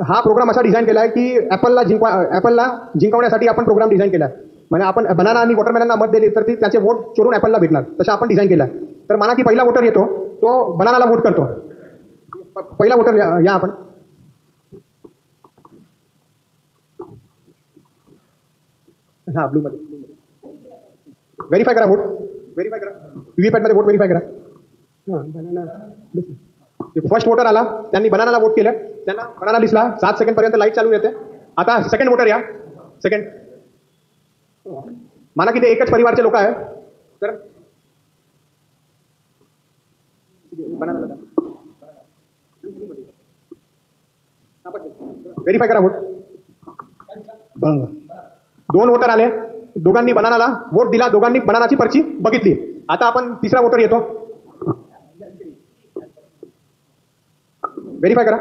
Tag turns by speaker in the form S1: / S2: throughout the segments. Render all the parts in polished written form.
S1: हा प्रोग्राम असा डिझाईन केला आहे की ॲपलला जिंकवण्यासाठी आपण प्रोग्राम डिझाईन केला आहे. म्हणजे आपण बनाना आणि वॉटरमेलनला मत दिली तर ती त्याचे वोट चोरून ॲपलला भेटणार, तसं आपण डिझाईन केला आहे. तर मला की पहिला वोटर येतो तो बनानाला वोट करतो. पहिला वोटर या आपण. हां, ब्लूमध्ये व्हेरीफाय करा वोट. व्हेरीफाय करा व्हीव्हीपॅटमध्ये वोट व्हेरीफाय करा. हां, बनाना फर्स्ट वोटर आला, त्यांनी बनानाला वोट केलं, त्यांना बनाना दिसला. 7 सेकंडपर्यंत लाईट चालू येते. आता सेकंड वोटर या. सेकंड माना की ते एकच परिवारचे लोक आहे, तर बनानाला व्हेरीफाय करा वोट. 2 वोटर आले, दोघांनी बनानाला वोट दिला, दोघांनी बनानाची पर्ची बघितली. आता आपण तिसरा वोटर येतो. व्हेरीफाय करा.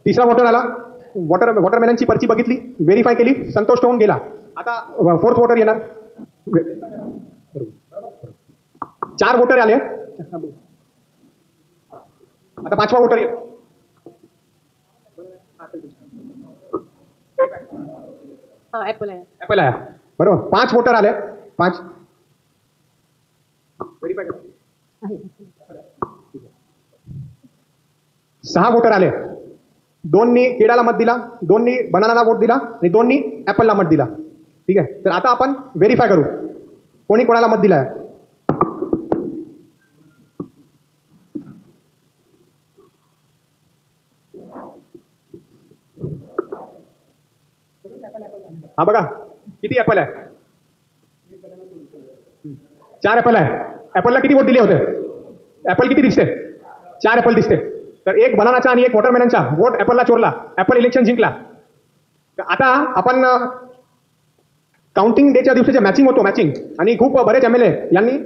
S1: तिसरा वोटर आला, वॉटरमेलनची पर्ची बघितली, व्हेरीफाय केली, संतोष होऊन गेला. आता फोर्थ वोटर येणार. 4 वोटर आले. आता 5वा वोटर येतो.
S2: ऍपल आहे.
S1: ऍपल आहे बरोबर. 5 वोटर आले. 5 व्हेरीफाय करा. 6 वोटर आले. 2नी केळाला मत दिला, 2नी बनानाला वोट दिला आणि 2नी ऍपलला मत दिला. ठीक आहे, तर आता आपण व्हेरीफाय करू कोणी कोणाला मत दिलाय. हा बघा किती ऍपल आहे. 4 ऍपल आहे. ऍपलला किती वोट दिले होते? ऍपल किती दिसते? 4 ऍपल दिसते. तर एक बनानाचा आणि एक वॉटरमेलनचा वोट ऍपलला चोरला. ऍपल इलेक्शन जिंकला. आता आपण काउंटिंग डेच्या दिवशी जे मॅचिंग होतो, मॅचिंग, आणि खूप बरेच MLA यांनी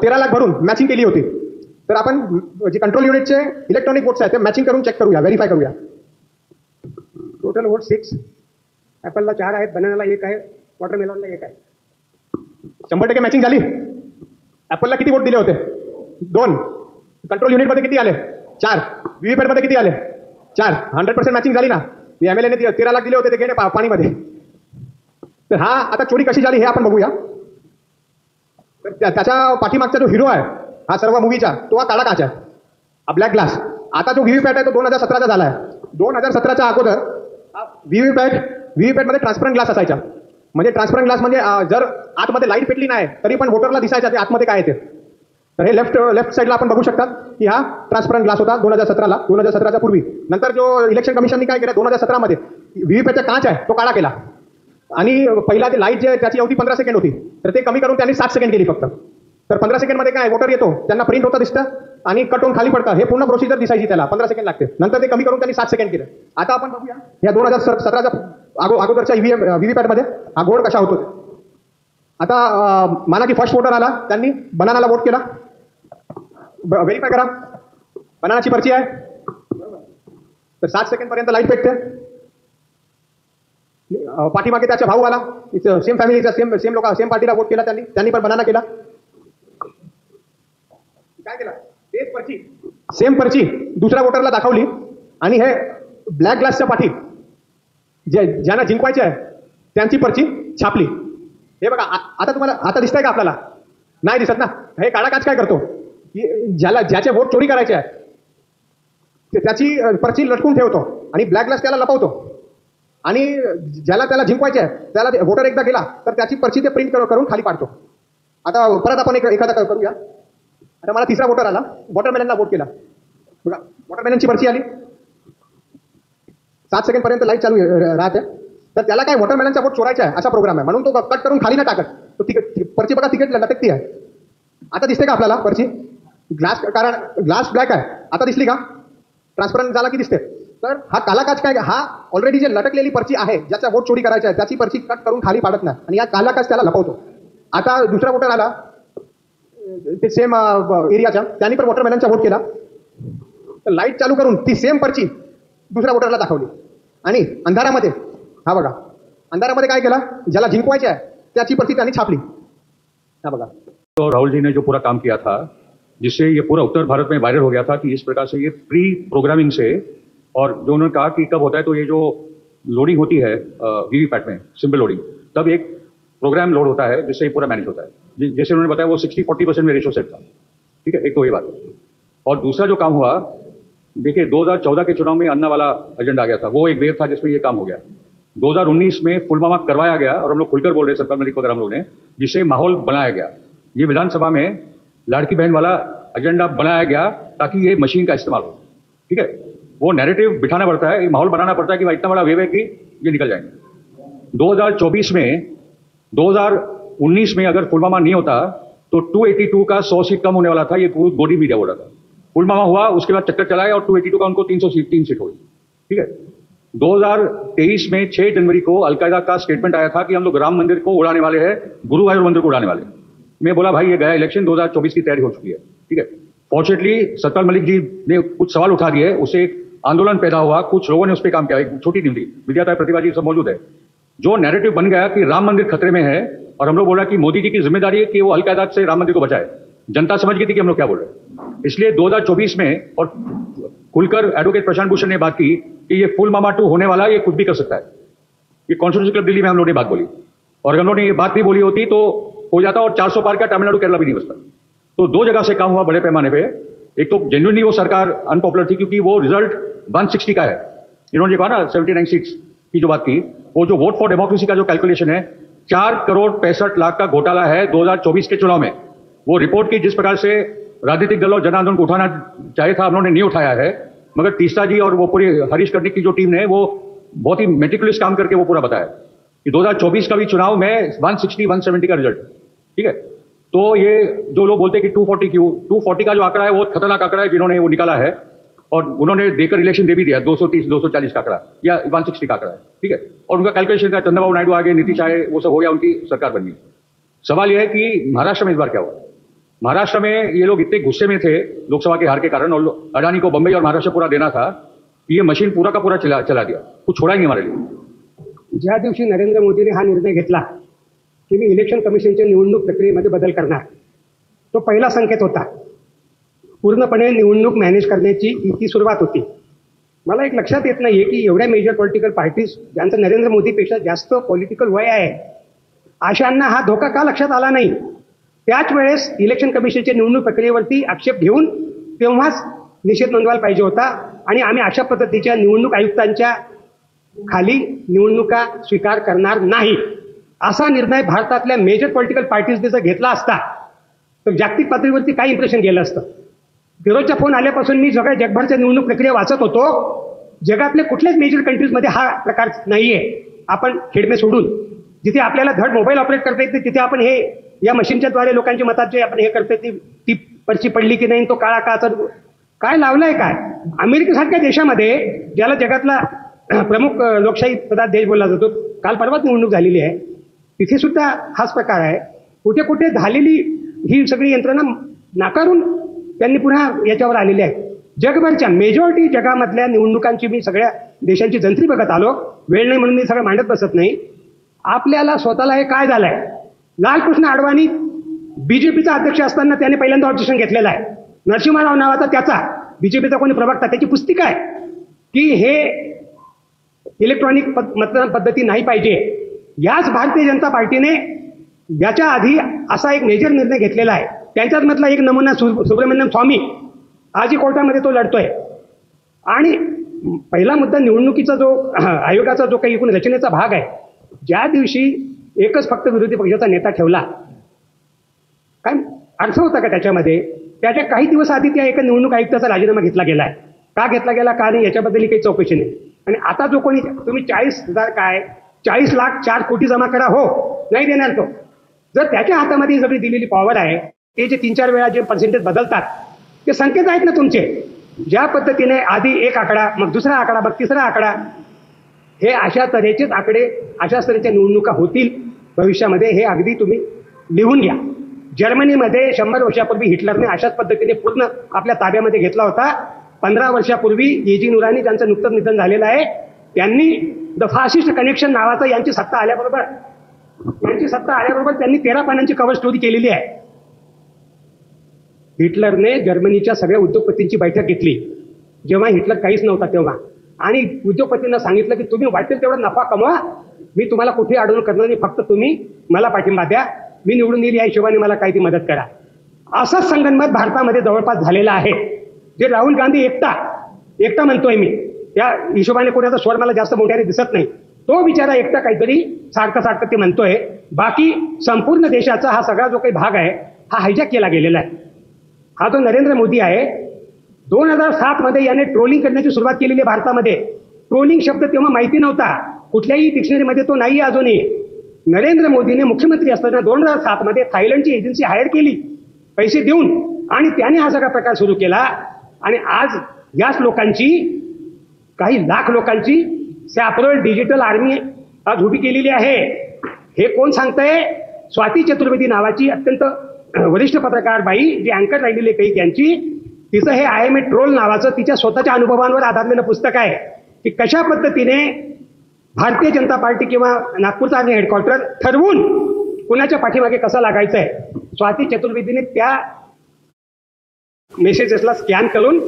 S1: 13 लाख भरून मॅचिंग केली होती. तर आपण जे कंट्रोल युनिटचे इलेक्ट्रॉनिक वोट्स आहेत ते मॅचिंग करून चेक करूया, व्हेरीफाय करूया. Total vote 6. ऍपलला 4 आहेत, बनानाला 1 आहे, वॉटरमेलनला 1 आहे. 100% मॅचिंग झाली. ऍपलला किती वोट दिले होते? 2. कंट्रोल युनिटमध्ये किती आले? 4. व्हीव्हीपॅटमध्ये किती आले? 4. 100% मॅचिंग झाली ना. MLA ने 13 लाख दिले होते ते गेले पाणीमध्ये. तर हा आता चोरी कशी झाली हे आपण बघूया. तर त्याच्या पाठीमागचा जो हिरो आहे हा सर्व मूवीचा, तो हा काळा काच आहे, हा ब्लॅक ग्लास. आता जो व्हीव्हीपॅट आहे तो 2017चा झाला आहे. 2017च्या अगोदर व्हीव्हीपॅटमध्ये ट्रान्सपरंट ग्लास असायचा. म्हणजे ट्रान्सपरंट ग्लास म्हणजे जर आतमध्ये लाईट पेटली नाही तरी पण वोटरला दिसायचा ते आतमध्ये काय येते. तर हे लेफ्ट साईडला आपण बघू शकता की हा ट्रान्सपरंट ग्लास होता 2017ला. 2017च्या पूर्वी. नंतर जो इलेक्शन कमिशननी काय केलं 2017मध्ये व्हीव्हीपॅटचा काच आहे तो काळा केला. आणि पहिला ते लाईट जे त्याची अवधी 15 सेकंड होती, तर ते कमी करून त्यांनी 7 सेकंड केली फक्त. तर 15 सेकंडमध्ये काय वोटर येतो, त्यांना प्रिंट होतं दिसतं आणि कट होऊन खाली पडतं. हे पूर्ण प्रोसिजर दिसायची त्याला 15 सेकंड लागते. नंतर ते कमी करून त्यांनी 7 सेकंड केलं. आता आपण बघूया या 2017च्या अगोदरच्या व्हीव्हीपॅटमध्ये हा घोड कशा होतो. आता माना की फर्स्ट वोटर आला, त्यांनी बनानाला वोट केला. व्हेरीफाय करा. बनानाची पर्ची आहे. तर 7 सेकंडपर्यंत लाईट पेटते. पाठीमागे त्याचा भाऊ आला, सेम फॅमिलीचा, सेम लोक, सेम पार्टीला वोट केला त्यांनी पण बनाना केला. काय केला? तेच पर्ची, सेम पर्ची दुसऱ्या वोटरला दाखवली आणि हे ब्लॅक ग्लासच्या पाठी ज्यांना जिंकवायचे आहे त्यांची पर्ची छापली. हे बघा आता तुम्हाला आता दिसतंय का? आपल्याला नाही दिसत ना. हे काळा काच काय करतो की ज्याचे वोट चोरी करायचे आहे त्याची पर्ची लटकून ठेवतो आणि ब्लॅक ग्लास त्याला लपवतो. आणि त्याला जिंकवायचे आहे त्याला वोटर एकदा गेला तर त्याची पर्ची ते प्रिंट करून खाली पाडतो. आता परत आपण एखादा करूया. आता मला तिसरा वोटर आला, वॉटरमेलनला वोट केला. बघा वॉटरमेलनची पर्ची आली. 7 सेकंडपर्यंत लाईट चालू राहते. तर त्याला काय वॉटरमेलनचा वोट चोरायचा आहे असा प्रोग्राम आहे, म्हणून तो कट करून खाली नाही टाकत. तो पर्ची बघा तिकीट लटकती आहे. आता दिसते का आपल्याला पर्ची? कारण ग्लास ब्लॅक आहे. आता दिसली का? ट्रान्सपरंट झाला की दिसते. तर हा काला काच काय, हा ऑलरेडी जे लटकलेली पर्ची आहे ज्याचा वोट चोरी करायचा आहे त्याची पर्ची कट करून खाली पाडत नाही आणि या काला काच त्याला लपवतो. आता दुसरा वोटर आला ते सेम एरियाचा, त्यांनी पण वॉटरमेलनचा वोट केला. तर लाईट चालू करून ती सेम पर्ची दुसऱ्या वोटरला दाखवली आणि अंधारामध्ये, हा बघा अंधारामध्ये काय केला, ज्याला जिंकवायचे आहे त्याची पर्ची त्यांनी छापली. हा बघा.
S3: तो राहुल जी ने जो पूरा काम किया था जिससे ये पूरा उत्तर भारत में वायरल हो गया था कि इस प्रकार से ये प्री प्रोग्रामिंग से, और जो उन्होंने कहा कि कब होता है तो ये जो लोडिंग होती है वीवीपैट में सिंबल लोडिंग, तब एक प्रोग्राम लोड होता है जिससे ये पूरा मैनेज होता है। जैसे उन्होंने बताया वो 60-40% में रेशो सेट था। ठीक है, एक तो ये बात। और दूसरा जो काम हुआ, देखिए 2014 के चुनाव में अन्ना वाला एजेंडा आ गया था, वो एक वेव था जिसमें ये काम हो गया। 2019 में पुलवामा करवाया गया, और हम लोग खुलकर बोल रहे हैं सत्तर मलिक वगैरह हम लोग ने, जिससे माहौल बनाया गया। ये विधानसभा में लाड़की बहन वाला एजेंडा बनाया गया ताकि ये मशीन का इस्तेमाल हो। ठीक है, वो नैरेटिव बिठाना पड़ता है, माहौल बनाना पड़ता है कि भाई इतना बड़ा वेव है कि ये निकल जाएंगे। 2019 में अगर पुलवामा नहीं होता तो 282 का 100 सीट कम होने वाला था, ये पूरी बॉडी मीडिया बोल रहा था। पुलवामा हुआ, उसके बाद चक्कर चलाया और 282 का उनको 3 सीट हुई। ठीक है, 2023 में 6 जनवरी को अलकायदा का स्टेटमेंट आया था कि हम लोग राम मंदिर को उड़ाने वाले हैं, गुरुवायूर मंदिर को उड़ाने वाले हैं। मैं बोला भाई ये गया इलेक्शन 2024 की तैयारी हो चुकी है। ठीक है, फॉर्चुनेटली सत्तर मलिक जी ने कुछ सवाल उठा दिए, उससे एक आंदोलन पैदा हुआ, कुछ लोगों ने उस पर काम किया। एक छोटी टीम थी, विद्याता प्रतिभा जी सब मौजूद है। जो नैरेटिव बन गया कि राम मंदिर खतरे में है, और हम लोग बोला कि मोदी जी की जिम्मेदारी है कि वो अलकायदा से राम मंदिर को बचाए। जनता समझ गई थी कि हम लोग क्या बोल रहे हैं। इसलिए 2024 में और खुलकर एडवोकेट प्रशांत भूषण ने बात की कि ये पुलवामा 2 होने वाला, ये कुछ भी कर सकता है। ये कॉन्स्टिट्यूशन क्लब दिल्ली में हम लोगों ने बात बोली, और हम लोगों ने ये बात नहीं बोली होती तो हो जाता, और 400 पार का तमिलनाडु केरला भी नहीं बचता। तो 2 जगह से काम हुआ बड़े पैमाने पे। एक तो जेन्युइनली वो सरकार अनपॉपुलर थी क्योंकि वो रिजल्ट 160 का है। इन्होंने कहा ना 79 सीट्स की जो बात की, वो जो वोट फॉर डेमोक्रेसी का जो कैलकुलेशन है, 4,65,00,000 का घोटाला है 2024 के चुनाव में। वो रिपोर्ट की जिस प्रकार से राजनीतिक दल और जन आंदोलन को उठाना चाहिए था, हम लोगों ने नहीं उठाया है। मगर तीस्ता जी और वो पूरी हरीश कर्णिक की जो टीम है, वो बहुत ही मेटिकुलस काम करके वो पूरा बताया कि 2024 का भी चुनाव में 160-170 का रिजल्ट। ठीक है, तो ये जो लोग बोलते हैं कि 240 क्यों, 240 का जो आंकड़ा है वो खतरनाक आंकड़ा है जिन्होंने वो निकाला है, और उन्होंने देकर इलेक्शन दे भी दिया 230-240 का आंकड़ा या 160 का आंकड़ा है। ठीक है, और उनका कैलकुलेशन का चंद्रबाबू नायडू आ गए, नीतीश आए, वो सब हो गया, उनकी सरकार बन गई। सवाल यह है कि महाराष्ट्र में इस बार क्या हुआ। महाराष्ट्र में ये लोग इतने गुस्से में थे लोकसभा के हार के कारण, और अडानी को बंबई और महाराष्ट्र पूरा देना था, ये मशीन पूरा का पूरा चला दिया, कुछ छोड़ा ही नहीं हमारे लिए।
S4: ज्या दिवशी नरेंद्र मोदीने हा निर्णय घेतला की मी इलेक्शन कमिशनच्या निवडणूक प्रक्रियेमध्ये बदल करणार, तो पहिला संकेत होता। पूर्णपणे निवडणूक मॅनेज करण्याची ती सुरुवात होती। मला एक लक्षात येत नाहीये की एवढ्या मेजर पॉलिटिकल पार्टीज ज्यांचं नरेंद्र मोदीपेक्षा जास्त पॉलिटिकल वय आहे, अशांना हा धोका का लक्षात आला नाही। त्याच वेळेस इलेक्शन कमिशनच्या निवडणूक प्रक्रियेवरती आक्षेप घेऊन तेव्हाच निषेध नोंदवायला पाहिजे होता, आणि आम्ही अशा पद्धतीच्या निवडणूक आयुक्तांच्या खाली निवडणुका स्वीकार करणार नाही असा निर्णय भारतातल्या मेजर पॉलिटिकल पार्टीजने जर घेतला असता तर जागतिक पातळीवरती काय इम्प्रेशन गेलं असतं। फिरोजचा फोन आल्यापासून मी सगळ्या जगभरच्या निवडणूक प्रक्रिया वाचत होतो। जगातल्या कुठल्याच मेजर कंट्रीजमध्ये हा प्रकार नाहीये। आपण खेडमे सोडून जिथे आपल्याला धड मोबाईल ऑपरेट करता येते तिथे आपण हे या मशीनच्या द्वारे लोकांच्या मतात जे आपण हे करतोय ती पर्ची पडली की नाही, तो काळा काचा काय लावलाय काय। अमेरिकेसारख्या देशामध्ये ज्याला जगातला प्रमुख लोकशाही प्रधान देश बोलला जातो, काल परवाच निवडणूक झालेली आहे, तिथे सुद्धा हाच प्रकार आहे। कुठे कुठे झालेली ही सगळी यंत्रणा नाकारून त्यांनी पुन्हा याच्यावर आलेली आहे। जगभरच्या मेजॉरिटी जगामधल्या निवडणुकांची मी सगळ्या देशांची जंत्री बघत आलो, वेळ नाही म्हणून मी सगळं मांडत बसत नाही। आपल्याला स्वतःला हे काय झालंय, लालकृष्ण अडवाणी बीजेपीचा अध्यक्ष असताना त्याने पहिल्यांदा ऑब्जेक्शन घेतलेलं आहे। नरसिंहराव नावाचा त्याचा बीजेपीचा कोणी प्रवक्ता त्याची पुस्तिका आहे की हे इलेक्ट्रॉनिक मतदान पद्धती नाही पाहिजे। याच भारतीय जनता पार्टीने याच्या आधी असा एक मेजर निर्णय घेतलेला आहे। त्यांच्यात मधला एक नमुना सुब्रमण्यम स्वामी आजही कोर्टामध्ये तो लढतोय। आणि पहिला मुद्दा निवडणुकीचा जो आयोगाचा जो काही एकूण रचनेचा भाग आहे, ज्या दिवशी एकच फक्त विरोधी पक्षाचा नेता ठेवला, काय अर्थ होता का त्याच्यामध्ये? त्याच्या काही दिवस आधी त्या एका निवडणूक आयुक्ताचा राजीनामा घेतला गेलाय। का घेतला गेला का नाही याच्याबद्दल काही चौकशी नाही। आणि आता जो कोणी तुम्ही 40,000 काय 40 लाख 4 कोटी जमा करा, हो नाही देणार तो। जर त्याच्या हातामध्ये सगळी दिलेली पॉवर आहे, ते जे 3-4 वेळा जे पर्सेंटेज बदलतात ते संकेत आहेत ना तुमचे। ज्या पद्धतीने आधी एक आकडा, मग दुसरा आकडा, मग तिसरा आकडा, हे अशा तऱ्हेचेच आकडे अशा तऱ्हेच्या निवडणुका होतील भविष्यामध्ये, हे अगदी तुम्ही लिहून घ्या। जर्मनीमध्ये 100 वर्षापूर्वी हिटलरने अशाच पद्धतीने पूर्ण आपल्या ताब्यामध्ये घेतला होता। 15 वर्षापूर्वी येजी नुरानी ज्यांचं नुकतंच निधन झालेलं आहे, त्यांनी द फासिस्ट कनेक्शन नावाचं यांची सत्ता आल्याबरोबर त्यांनी 13 पानांची कव्हर स्टोरी केलेली आहे। हिटलरने जर्मनीच्या सगळ्या उद्योगपतींची बैठक घेतली, जेव्हा हिटलर काहीच नव्हता तेव्हा, आणि उद्योगपतींना सांगितलं की तुम्ही वाटेल तेवढा नफा कमवा, मी तुम्हाला कुठे अडवणूक करणार नाही, फक्त तुम्ही मला पाठिंबा द्या, मी निवडून येईल या हिशोबाने मला काही ती मदत करा. असंच संगनमत भारतामध्ये जवळपास झालेलं आहे. जे राहुल गांधी एकटा म्हणतोय मी, त्या हिशोबाने कोणाचा स्वर मला जास्त मोठ्याने दिसत नाही, तो बिचारा एकटा काहीतरी सारखं ते म्हणतोय. बाकी संपूर्ण देशाचा हा सगळा जो काही भाग आहे हा हायजॅक केला गेलेला आहे. हा जो नरेंद्र मोदी आहे, 2007 मध्ये याने ट्रोलिंग करण्याची सुरुवात केलेली आहे भारतामध्ये. ट्रोलिंग शब्द तेव्हा माहिती नव्हता, कुठल्याही डिक्शनरीमध्ये तो नाही अजूनही. नरेंद्र मोदीने मुख्यमंत्री असताना 2007 मध्ये थायलंडची एजन्सी हायर केली पैसे देऊन, आणि त्याने हा सगळा प्रकार सुरू केला. आणि आज याच लोकांची, काही लाख लोकांची सॅपरल डिजिटल आर्मी आज उभी केलेली आहे. हे कोण सांगतंय? स्वाती चतुर्वेदी नावाची अत्यंत वरिष्ठ पत्रकार बाई, जी अँकर राहिलेली काही त्यांची, तिचं हे आय एम ए ट्रोल नावाचं तिच्या स्वतःच्या अनुभवांवर आधारलेलं पुस्तक आहे की कशा पद्धतीने भारतीय जनता पार्टी किंवा नागपूरचा हेडक्वार्टर ठरवून कुणाच्या पाठीमागे कसं लागायचं आहे. स्वाती चतुर्वेदीने त्या मेसेजेसला स्कॅन करून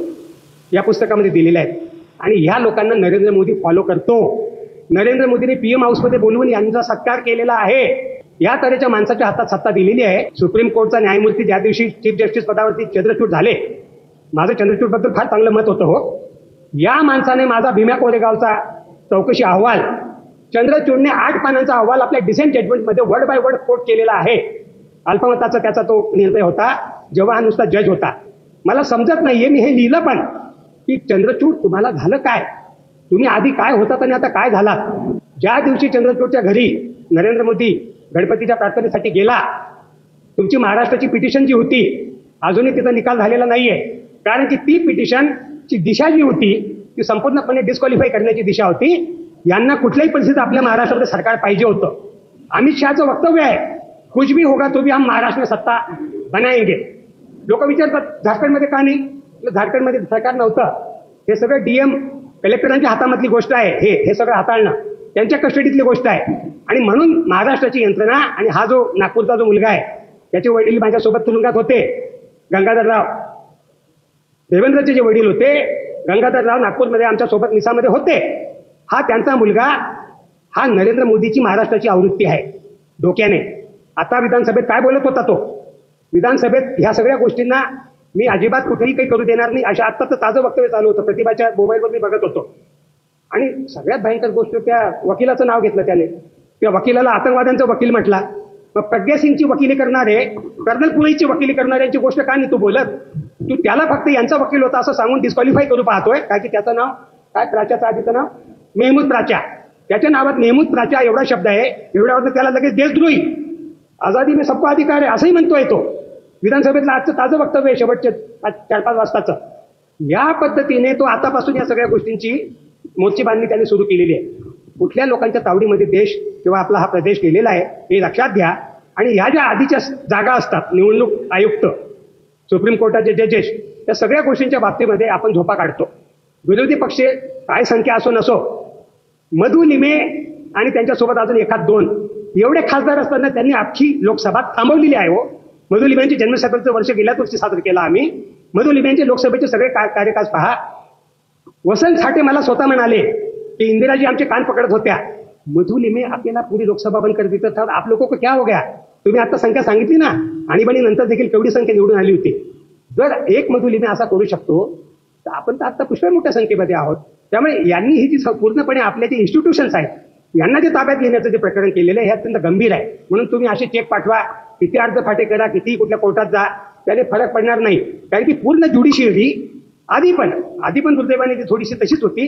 S4: या पुस्तकामध्ये दिलेले आहेत. आणि ह्या लोकांना नरेंद्र मोदी फॉलो करतो. नरेंद्र मोदीने पीएम हाऊसमध्ये बोलवून यांचा सत्कार केलेला आहे. या तऱ्हेच्या माणसाच्या हातात सत्ता दिलेली आहे. सुप्रीम कोर्टचा न्यायमूर्ती ज्या दिवशी चीफ जस्टिस पदावरती चंद्रचूड झाले, माझं चंद्रचूडबद्दल फार चांगलं मत होतं हो. या माणसाने माझा भीमा कोरेगावचा चौकशी अहवाल, चंद्रचूडने 8 पानांचा अहवाल आपल्या डिसेंट जजमेंटमध्ये वर्ड बाय वर्ड कोट केलेला आहे. अल्पमताचा त्याचा तो निर्णय होता, जेव्हा हा नुसता जज होता. मला समजत नाहीये, मी हे लिहिलं पण, की चंद्रचूड तुम्हाला झालं काय? तुम्ही आधी काय होतात आणि आता काय झालात? ज्या दिवशी चंद्रचूडच्या घरी नरेंद्र मोदी गणपतीच्या प्रार्थनेसाठी गेला, तुमची महाराष्ट्राची पिटिशन जी होती अजूनही तिचा निकाल झालेला नाहीये. कारण की ती पिटिशनची दिशा जी होती ती संपूर्णपणे डिस्क्वालिफाय करण्याची दिशा होती. यांना कुठल्याही परिस्थितीत आपल्या महाराष्ट्रामध्ये सरकार पाहिजे होतं. अमित शहाचं वक्तव्य आहे, कुछ भी होगा तो भी हम महाराष्ट्र में सत्ता बनाएंगे. लोक विचारतात झारखंडमध्ये का नाही? झारखंडमध्ये सरकार नव्हतं. हे सगळं डीएम कलेक्टरांच्या हातामधली गोष्ट आहे. हे सगळं हाताळणं त्यांच्या कस्टडीतली गोष्ट आहे. आणि म्हणून महाराष्ट्राची यंत्रणा, आणि हा जो नागपूरचा जो मुलगा आहे त्याचे वडील माझ्यासोबत तुरुंगात होते, गंगाधरराव देवेंद्रचे जे वडील होते, गंगाधरराव नागपूरमध्ये आमच्यासोबत मिसामध्ये होते. हा त्यांचा मुलगा, हा नरेंद्र मोदीची महाराष्ट्राची आवृत्ती आहे डोक्याने. आता विधानसभेत काय बोलत होता तो? विधानसभेत ह्या सगळ्या गोष्टींना मी अजिबात कुठेही काही करू देणार नाही अशा आत्ताचं ताजं वक्तव्य चालू होतं. प्रतिभाच्या मोबाईलवर मी बघत होतो. आणि सगळ्यात भयंकर गोष्ट, त्या वकिलाचं नाव घेतलं त्याने. त्या वकिलाला आतंकवाद्यांचा वकील म्हटला. मग प्रज्ञा सिंगची वकिली करणारे, कर्नल पुळईची वकिली करणाऱ्यांची गोष्ट का नाही तू बोलत? तू त्याला फक्त यांचा वकील होता असं सांगून डिस्क्वालिफाय करू पाहतोय. काय की त्याचं नाव काय, प्राच्याचं आधीचं नाव मेहमूद प्राच्या. त्याच्या नावात मेहमूद प्राच्या एवढा शब्द आहे, एवढ्यावर त्याला लगेच देशद्रोही, आझादी में सबका अधिकार आहे असंही म्हणतोय तो. विधानसभेतलं आजचं ताजं वक्तव्य आहे, शेवटचे 4-5 वाजताचं. या पद्धतीने तो आतापासून या सगळ्या गोष्टींची मोर्ची बांधणी त्यांनी सुरू केलेली आहे. कुठल्या लोकांच्या तावडीमध्ये देश किंवा आपला हा प्रदेश गेलेला आहे हे लक्षात घ्या. आणि ह्या ज्या आधीच्या जागा असतात, निवडणूक आयुक्त, सुप्रीम कोर्टाचे जजेस, त्या सगळ्या गोष्टींच्या बाबतीमध्ये आपण झोपा काढतो. विरोधी पक्ष काय संख्या असो नसो, मधु लिमे आणि त्यांच्यासोबत अजून 1-2 एवढे खासदार असताना त्यांनी अख्खी लोकसभा थांबवलेली आहे हो. मधु लिमे यांचे जन्मशताब्दीचं वर्ष गेल्याच वर्षी साजरं केलं आम्ही. मधु लिमे यांचे लोकसभेचे सगळे कार्यकाळ पहा. वसंत साठे मला स्वतः म्हणाले की इंदिराजी आमचे कान पकडत होत्या, मधु लिमे आपल्याला पूरी लोकसभा बंद कर देतात, तर आप लोगों को क्या हो गया? तुम्ही आता संख्या सांगितली ना, आणीबाणी नंतर देखील केवढी संख्या निवडून आली होती. जर एक मधु लिमे असा करू शकतो तर आपण तर आता पुष्कळ मोठ्या संख्येमध्ये आहोत. त्यामुळे यांनी ही जी पूर्णपणे आपल्या जे इन्स्टिट्यूशन्स आहेत यांना जे ताब्यात घेण्याचं जे प्रकरण केलेलं आहे हे अत्यंत गंभीर आहे. म्हणून तुम्ही असे चेक पाठवा, किती अर्ज फाटे करा, किती कुठल्या कोर्टात जा, त्याने फरक पडणार नाही. कारण की पूर्ण ज्युडिशियरी आधी पण दुर्दैवाने ती थोडीशी तशीच होती.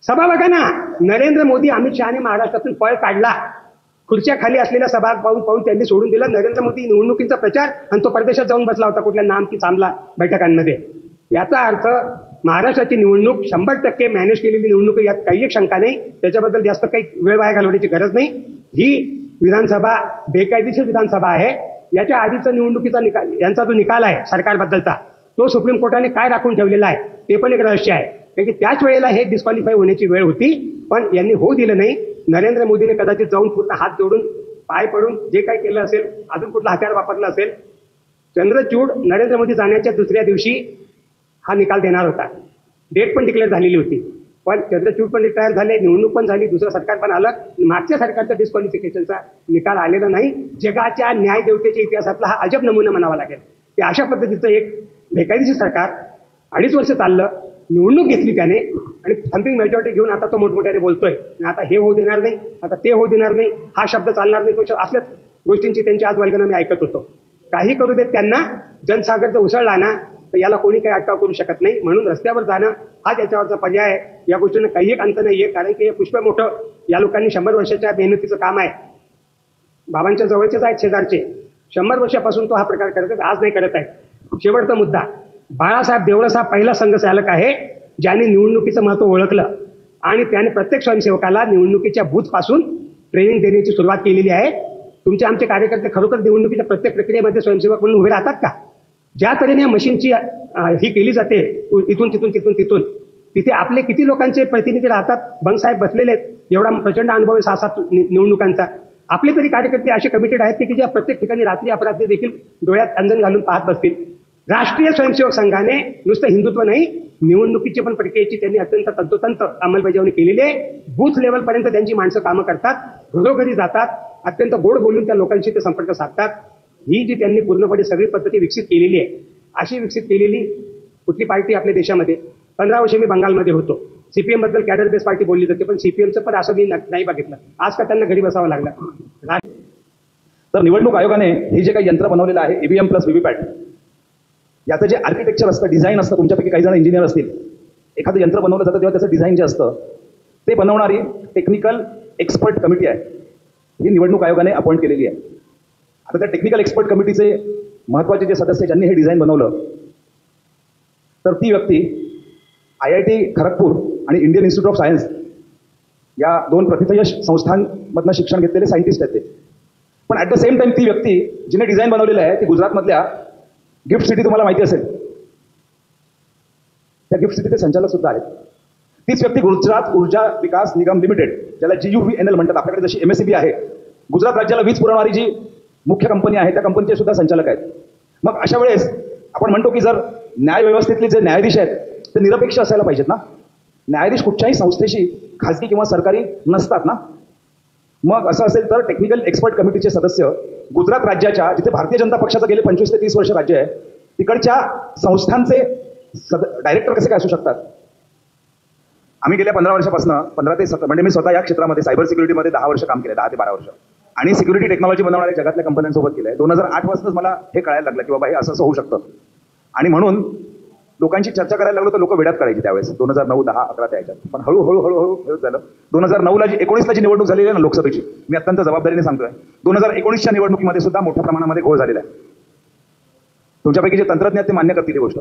S4: सभा बघा ना, नरेंद्र मोदी अमित शहाने महाराष्ट्रातून पळ काढला. खुर्च्या खाली असलेल्या सभा पाहून त्यांनी सोडून दिला. नरेंद्र मोदी निवडणुकीचा प्रचार, आणि तो परदेशात जाऊन बसला होता कुठल्या नामकी चांगला बैठकांमध्ये. याचा अर्थ महाराष्ट्राची निवडणूक 100% मॅनेज केलेली निवडणूक, यात काही एक शंका नाही. त्याच्याबद्दल जास्त काही वेळ वाया घालवण्याची गरज नाही. ही विधानसभा बेकायदेशीर विधानसभा आहे. याच्या आधीचा निवडणुकीचा निकाल, यांचा जो निकाल आहे सरकारबद्दलचा, तो सुप्रीम कोर्टाने काय राखून ठेवलेला आहे ते पण एक रहस्य आहे. कारण की त्याच वेळेला हे डिस्क्वालिफाय होण्याची वेळ होती, पण यांनी होऊ दिलं नाही. नरेंद्र मोदीने कदाचित जाऊन पूर्ण हात जोडून पाय पडून जे काही केलं असेल, अजून कुठलं हत्यार वापरलं असेल, चंद्रचूड नरेंद्र मोदी जाण्याच्या दुसऱ्या दिवशी हा निकाल देणार होता. डेट पण डिक्लेअर झालेली होती. पण चंद्रचूड पण डिक्लेअर झाले, निवडणूक पण झाली, दुसरं सरकार पण आलं. मागच्या सरकारचा डिस्क्वालिफिकेशनचा निकाल आलेला नाही. जगाच्या न्यायदेवतेच्या इतिहासातला हा अजब नमुना म्हणावा लागेल की अशा पद्धतीचं एक बेकायदेशीर सरकार 2.5 वर्ष चाललं, निवडणूक घेतली त्याने आणि थम्पिंग मेजॉरिटी घेऊन आता तो मोठमोठ्याने बोलतोय आता हे होऊ देणार नाही, आता ते होऊ देणार नाही, हा शब्द चालणार नाही. तो असल्याच गोष्टींची त्यांची आज वल्गना मी ऐकत होतो. काही करू देत त्यांना, जनसागर जर उसळला ना तर याला कोणी काही अटकाव करू शकत नाही. म्हणून रस्त्यावर जाणं हा त्याच्यावरचा पर्याय आहे. या गोष्टीनं काही एक अंत नाहीये, कारण की हे पुष्कळ मोठं या लोकांनी 100 वर्षाच्या मेहनतीचं काम आहे. बाबांच्या जवळचेच आहेत, शेजारचे. 100 वर्षापासून तो हा प्रकार करत आहेत, आज नाही करत आहे. शेवटचा मुद्दा, बाळासाहेब देवळस हा पहिला संघचालक आहे ज्याने निवडणुकीचं महत्व ओळखलं आणि त्याने प्रत्येक स्वयंसेवकाला निवडणुकीच्या बूथपासून ट्रेनिंग देण्याची सुरुवात केलेली आहे. तुमचे आमचे कार्यकर्ते खरोखर निवडणुकीच्या प्रत्येक प्रक्रियेमध्ये स्वयंसेवक म्हणून उभे राहतात का? ज्या तऱ्हेने या मशीनची ही केली जाते इथून तिथून तिथे आपले किती लोकांचे प्रतिनिधी राहतात? बंगसाहेब बसलेले आहेत, एवढा प्रचंड अनुभव आहे 6-7 निवडणुकांचा. आपले तरी कार्यकर्ते असे कमिटेड आहेत की ज्या प्रत्येक ठिकाणी रात्री अपरात्री देखील डोळ्यात अंजन घालून पाहत बसतील. राष्ट्रीय स्वयंसेवक संघाने नुसतं हिंदुत्व नाही, निवडणुकीची पण प्रक्रियेची त्यांनी अत्यंत तंतोतंत अंमलबजावणी केलेली आहे. बूथ लेवलपर्यंत त्यांची माणसं कामं करतात, घरोघरी जातात, अत्यंत गोड बोलून त्या लोकांशी ते संपर्क साधतात. ही जी त्यांनी पूर्णपणे सगळी पद्धती विकसित केलेली आहे, अशी विकसित केलेली कुठली पार्टी आपल्या देशामध्ये? 15 वर्ष मी बंगालमध्ये होतो. सीपीएम बद्दल कॅडर बेस पार्टी बोलली जाते, पण सीपीएमचं पण असं मी नाही बघितलं. आज का त्यांना घरी बसावं लागलं?
S5: तर निवडणूक आयोगाने हे जे काही यंत्र बनवलेलं आहे ईव्हीएम प्लस व्हीव्हीपॅट, याचं जे आर्किटेक्चर असतं, डिझाईन असतं, तुमच्यापैकी काही जण इंजिनियर असतील, एखादं यंत्र बनवलं जातं तेव्हा त्याचं डिझाईन जे असतं ते बनवणारी टेक्निकल एक्सपर्ट कमिटी आहे, ही निवडणूक आयोगाने अपॉइंट केलेली आहे. आता त्या टेक्निकल एक्सपर्ट कमिटीचे महत्त्वाचे जे सदस्य ज्यांनी हे डिझाईन बनवलं, तर ती व्यक्ती IIT खरगपूर आणि इंडियन इन्स्टिट्यूट ऑफ सायन्स या 2 प्रथितयश संस्थांमधनं शिक्षण घेतलेले सायंटिस्ट आहेत ते. पण ॲट द सेम टाइम ती व्यक्ती जिने डिझाईन बनवलेलं आहे ती गुजरातमधल्या गिफ्ट सिटी, तुम्हाला माहिती असेल, त्या गिफ्ट सिटीचे संचालक सुद्धा आहेत. तीच व्यक्ती गुजरात ऊर्जा विकास निगम लिमिटेड, ज्याला GUVNL म्हणतात, आपल्याकडे जशी MSEB आहे, गुजरात राज्याला वीज पुरवणारी जी मुख्य कंपनी आहे त्या कंपनीचे सुद्धा संचालक आहेत. मग अशा वेळेस आपण म्हणतो की जर न्याय व्यवस्थेतले जे न्यायाधीश आहेत ते निरपेक्ष असायला पाहिजेत ना. न्यायाधीश कुठच्याही संस्थेशी खाजगी किंवा सरकारी नसतात ना. मग असं असेल तर टेक्निकल एक्सपर्ट कमिटीचे सदस्य गुजरात राज्याच्या, जिथे भारतीय जनता पक्षाचं गेले 25 ते 30 वर्ष राज्य आहे, तिकडच्या संस्थांचे डायरेक्टर कसे काय असू शकतात? आम्ही गेल्या 15 वर्षापासून 15 ते 17 म्हणजे मी स्वतः या क्षेत्रामध्ये सायबर सिक्युरिटीमध्ये 10 वर्ष काम केलं, 10 ते 12 वर्ष, आणि सिक्युरिटी टेक्नॉलॉजी बनवणाऱ्या जगातल्या कंपन्यांसोबत केलं आहे. 2008 पासूनच मला हे कळायला लागलं की बाबा हे असं होऊ शकतं. आणि म्हणून लोकांची चर्चा करायला लागलो तर लोक वेड्यात काढायची त्यावेळेस 2009, 10, 11 त्या ह्याच्यात. पण हळूहळू झालं. 2009ला 19ला जी निवडणूक झालेली आहे ना लोकसभेची, मी अत्यंत जबाबदारीने सांगतोय, 2019च्या निवडणुकीमध्ये सुद्धा मोठ्या प्रमाणामध्ये घोळ झालेला आहे. तुमच्यापैकी जे तंत्रज्ञ आहेत ते मान्य करतील ही गोष्ट.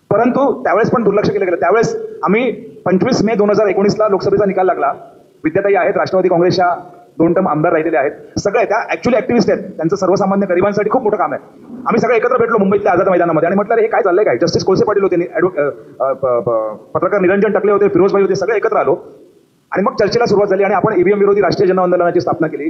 S5: परंतु त्यावेळेस पण दुर्लक्ष केलं गेलं. त्यावेळेस आम्ही 25 मे 2019ला लोकसभेचा निकाल लागला. विद्याताई आहेत, राष्ट्रवादी काँग्रेसच्या 2 टर्म आमदार राहिलेले आहेत, सगळे त्या ऍक्च्युअली ऍक्टिव्हिस्ट आहेत. त्यांचं सर्वसामान्य गरिबांसाठी खूप मोठं काम आहे. आम्ही सगळे एकत्र भेटलो मुंबईतल्या आझाद मैदानामध्ये आणि म्हटलं हे काय चाललंय काय. जस्टिस कोळसे पाटील होते, पत्रकार निरंजन टकले होते, फिरोजभाई होते, सगळे एकत्र आलो आणि मग चर्चेला सुरुवात झाली आणि आपण ईव्हीएम विरोधी राष्ट्रीय जनआंदोलनाची स्थापना केली.